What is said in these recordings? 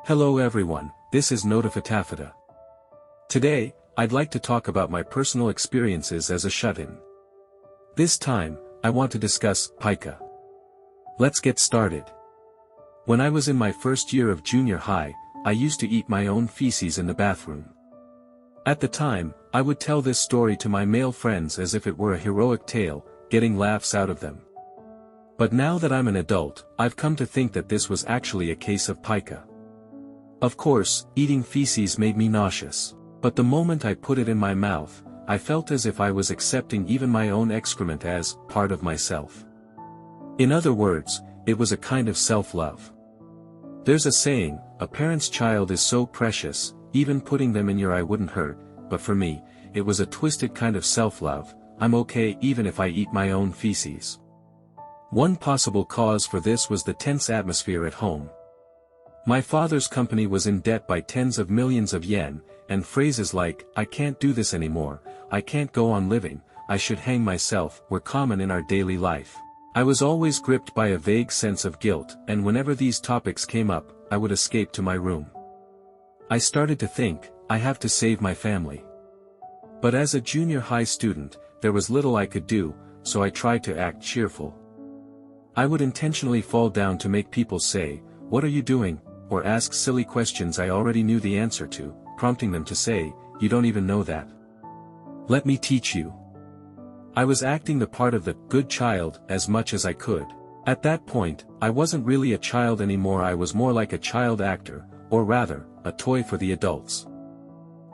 Hello everyone, this is nodafatafata. Today, I'd like to talk about my personal experiences as a shut-in. This time, I want to discuss pica. Let's get started. When I was in my first year of junior high, I used to eat my own feces in the bathroom. At the time, I would tell this story to my male friends as if it were a heroic tale, getting laughs out of them. But now that I'm an adult, I've come to think that this was actually a case of pica. Of course, eating feces made me nauseous. But the moment I put it in my mouth, I felt as if I was accepting even my own excrement as part of myself. In other words, it was a kind of self-love. There's a saying, a parent's child is so precious, even putting them in your eye wouldn't hurt, but for me, it was a twisted kind of self-love. I'm okay even if I eat my own feces. One possible cause for this was the tense atmosphere at home. My father's company was in debt by tens of millions of yen, and phrases like, "I can't do this anymore, I can't go on living, I should hang myself," were common in our daily life. I was always gripped by a vague sense of guilt, and whenever these topics came up, I would escape to my room. I started to think, I have to save my family. But as a junior high student, there was little I could do, so I tried to act cheerful. I would intentionally fall down to make people say, "What are you doing?" or ask silly questions I already knew the answer to, prompting them to say, "You don't even know that. Let me teach you." I was acting the part of the good child as much as I could. At that point, I wasn't really a child anymore, I was more like a child actor, or rather, a toy for the adults.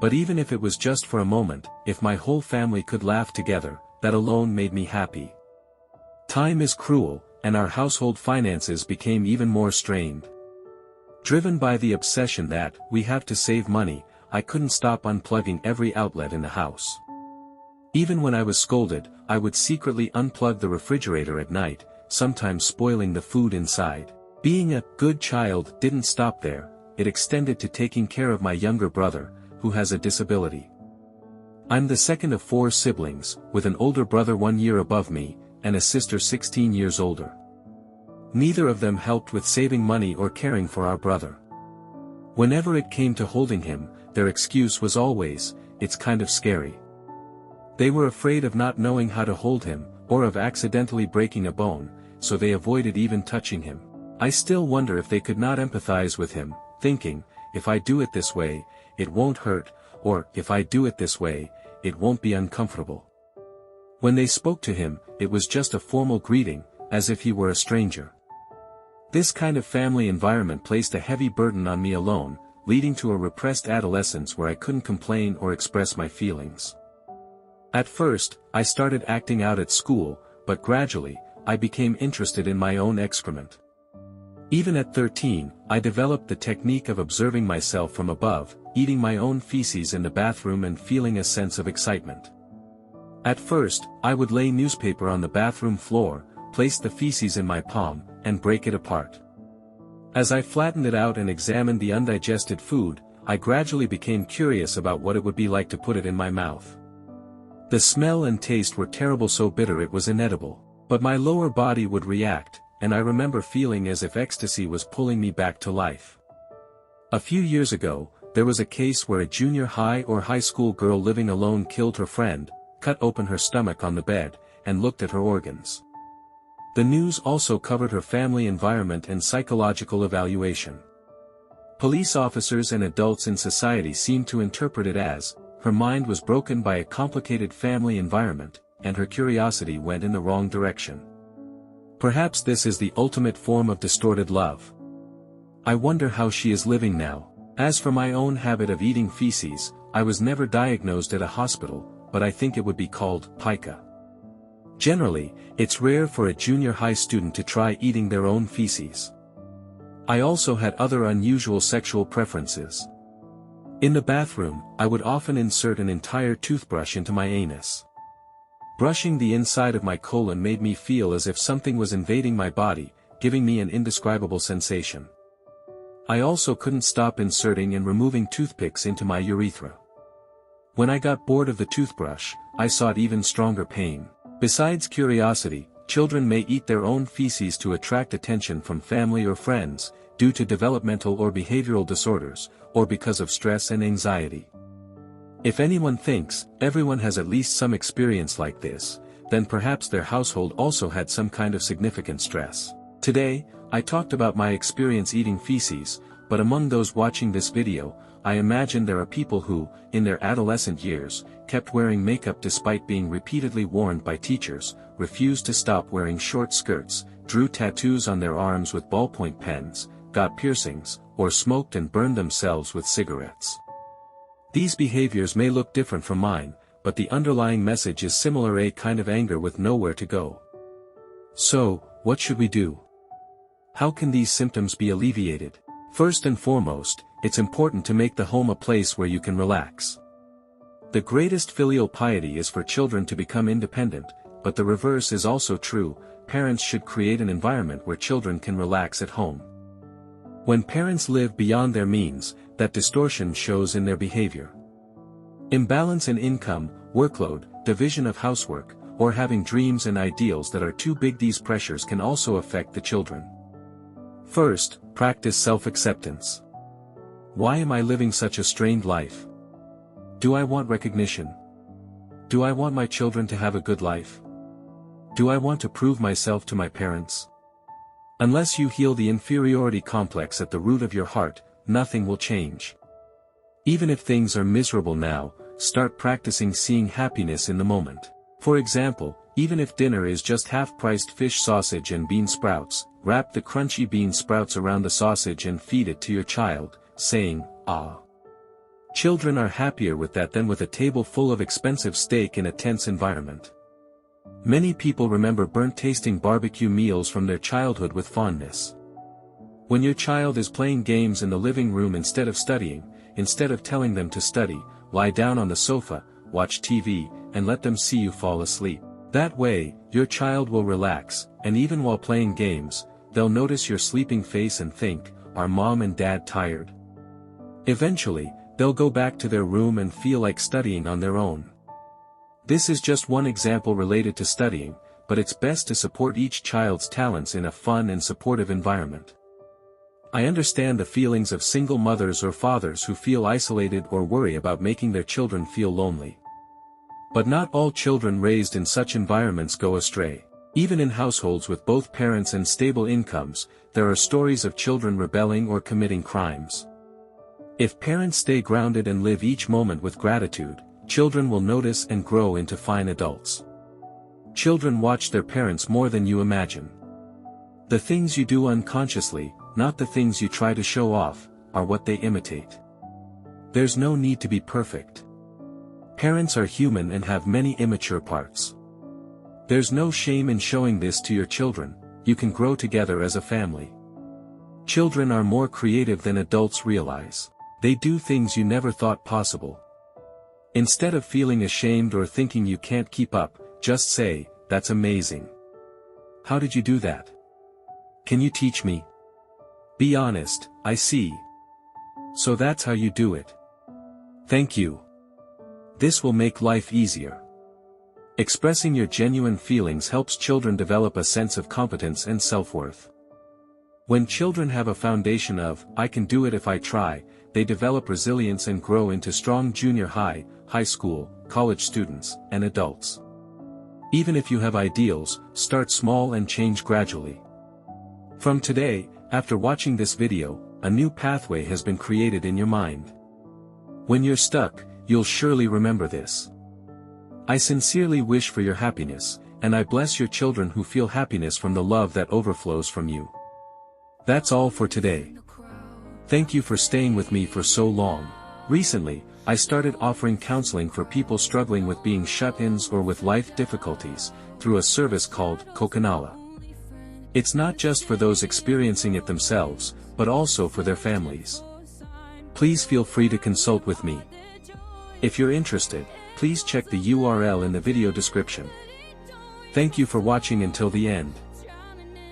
But even if it was just for a moment, if my whole family could laugh together, that alone made me happy. Time is cruel, and our household finances became even more strained. Driven by the obsession that we have to save money, I couldn't stop unplugging every outlet in the house. Even when I was scolded, I would secretly unplug the refrigerator at night, sometimes spoiling the food inside. Being a good child didn't stop there, it extended to taking care of my younger brother, who has a disability. I'm the second of 4 siblings, with an older brother 1 year above me, and a sister 16 years older. Neither of them helped with saving money or caring for our brother. Whenever it came to holding him, their excuse was always, "It's kind of scary." They were afraid of not knowing how to hold him, or of accidentally breaking a bone, so they avoided even touching him. I still wonder if they could not empathize with him, thinking, "If I do it this way, it won't hurt," or "If I do it this way, it won't be uncomfortable." When they spoke to him, it was just a formal greeting, as if he were a stranger. This kind of family environment placed a heavy burden on me alone, leading to a repressed adolescence where I couldn't complain or express my feelings. At first, I started acting out at school, but gradually, I became interested in my own excrement. Even at 13, I developed the technique of observing myself from above, eating my own feces in the bathroom and feeling a sense of excitement. At first, I would lay newspaper on the bathroom floor, place the feces in my palm, and break it apart. As I flattened it out and examined the undigested food, I gradually became curious about what it would be like to put it in my mouth. The smell and taste were terrible, so bitter it was inedible, but my lower body would react, and I remember feeling as if ecstasy was pulling me back to life. A few years ago, there was a case where a junior high or high school girl living alone killed her friend, cut open her stomach on the bed, and looked at her organs. The news also covered her family environment and psychological evaluation. Police officers and adults in society seemed to interpret it as, her mind was broken by a complicated family environment, and her curiosity went in the wrong direction. Perhaps this is the ultimate form of distorted love. I wonder how she is living now. As for my own habit of eating feces, I was never diagnosed at a hospital, but I think it would be called pica. Generally, it's rare for a junior high student to try eating their own feces. I also had other unusual sexual preferences. In the bathroom, I would often insert an entire toothbrush into my anus. Brushing the inside of my colon made me feel as if something was invading my body, giving me an indescribable sensation. I also couldn't stop inserting and removing toothpicks into my urethra. When I got bored of the toothbrush, I sought even stronger pain. Besides curiosity, children may eat their own feces to attract attention from family or friends, due to developmental or behavioral disorders, or because of stress and anxiety. If anyone thinks everyone has at least some experience like this, then perhaps their household also had some kind of significant stress. Today, I talked about my experience eating feces, but among those watching this video, I imagine there are people who, in their adolescent years, kept wearing makeup despite being repeatedly warned by teachers, refused to stop wearing short skirts, drew tattoos on their arms with ballpoint pens, got piercings, or smoked and burned themselves with cigarettes. These behaviors may look different from mine, but the underlying message is similar: a kind of anger with nowhere to go. So, what should we do? How can these symptoms be alleviated? First and foremost, it's important to make the home a place where you can relax. The greatest filial piety is for children to become independent, but the reverse is also true. Parents should create an environment where children can relax at home. When parents live beyond their means, that distortion shows in their behavior. Imbalance in income, workload, division of housework, or having dreams and ideals that are too big. These pressures can also affect the children. First, practice self-acceptance. Why am I living such a strained life? Do I want recognition? Do I want my children to have a good life? Do I want to prove myself to my parents? Unless you heal the inferiority complex at the root of your heart, nothing will change. Even if things are miserable now, start practicing seeing happiness in the moment. For example, even if dinner is just half-priced fish sausage and bean sprouts, wrap the crunchy bean sprouts around the sausage and feed it to your child, saying, "Ah." Children are happier with that than with a table full of expensive steak in a tense environment. Many people remember burnt-tasting barbecue meals from their childhood with fondness. When your child is playing games in the living room instead of studying, instead of telling them to study, lie down on the sofa, watch TV, and let them see you fall asleep. That way, your child will relax, and even while playing games, they'll notice your sleeping face and think, "Are mom and dad tired?" Eventually, they'll go back to their room and feel like studying on their own. This is just one example related to studying, but it's best to support each child's talents in a fun and supportive environment. I understand the feelings of single mothers or fathers who feel isolated or worry about making their children feel lonely. But not all children raised in such environments go astray. Even in households with both parents and stable incomes, there are stories of children rebelling or committing crimes. If parents stay grounded and live each moment with gratitude, children will notice and grow into fine adults. Children watch their parents more than you imagine. The things you do unconsciously, not the things you try to show off, are what they imitate. There's no need to be perfect. Parents are human and have many immature parts. There's no shame in showing this to your children. You can grow together as a family. Children are more creative than adults realize. They do things you never thought possible. Instead of feeling ashamed or thinking you can't keep up, just say, "That's amazing. How did you do that? Can you teach me?" Be honest, "I see. So that's how you do it. Thank you." This will make life easier. Expressing your genuine feelings helps children develop a sense of competence and self-worth. When children have a foundation of, "I can do it if I try," they develop resilience and grow into strong junior high, high school, college students, and adults. Even if you have ideals, start small and change gradually. From today, after watching this video, a new pathway has been created in your mind. When you're stuck, you'll surely remember this. I sincerely wish for your happiness, and I bless your children who feel happiness from the love that overflows from you. That's all for today. Thank you for staying with me for so long. Recently, I started offering counseling for people struggling with being shut-ins or with life difficulties, through a service called Kokonala. It's not just for those experiencing it themselves, but also for their families. Please feel free to consult with me. If you're interested, please check the URL in the video description. Thank you for watching until the end.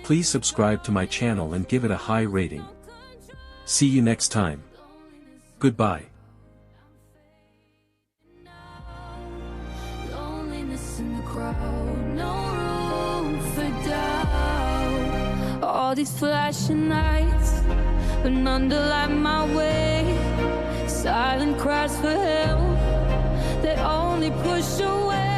Please subscribe to my channel and give it a high rating. See you next time. Goodbye. Loneliness in the crowd, no room for All these flashing lights, but none to light my way. Silent cries for help, they only push away.